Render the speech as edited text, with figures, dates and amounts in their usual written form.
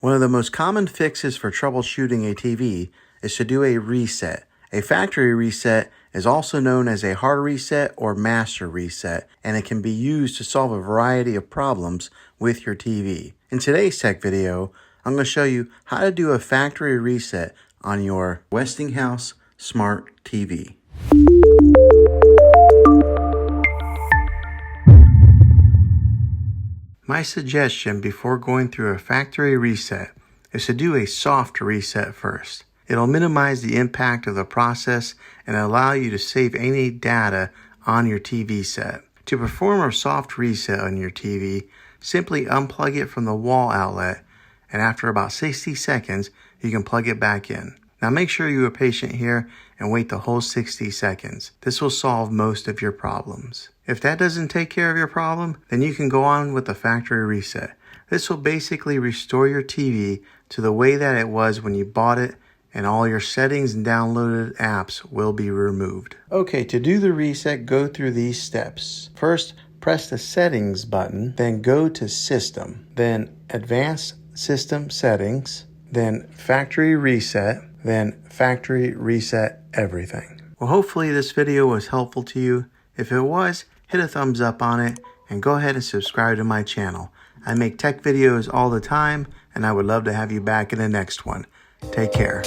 One of the most common fixes for troubleshooting a TV is to do a reset. A factory reset is also known as a hard reset or master reset, and it can be used to solve a variety of problems with your TV. In today's tech video, I'm going to show you how to do a factory reset on your Westinghouse Smart TV. My suggestion before going through a factory reset is to do a soft reset first. It'll minimize the impact of the process and allow you to save any data on your TV set. To perform a soft reset on your TV, simply unplug it from the wall outlet, and after about 60 seconds, you can plug it back in. Now make sure you are patient here and wait the whole 60 seconds. This will solve most of your problems. If that doesn't take care of your problem, then you can go on with the factory reset. This will basically restore your TV to the way that it was when you bought it, and all your settings and downloaded apps will be removed. Okay, to do the reset, go through these steps. First, press the settings button, then go to system, then advanced system settings, then factory reset, then factory reset everything. Well, hopefully this video was helpful to you. If it was, hit a thumbs up on it and go ahead and subscribe to my channel. I make tech videos all the time and I would love to have you back in the next one. Take care.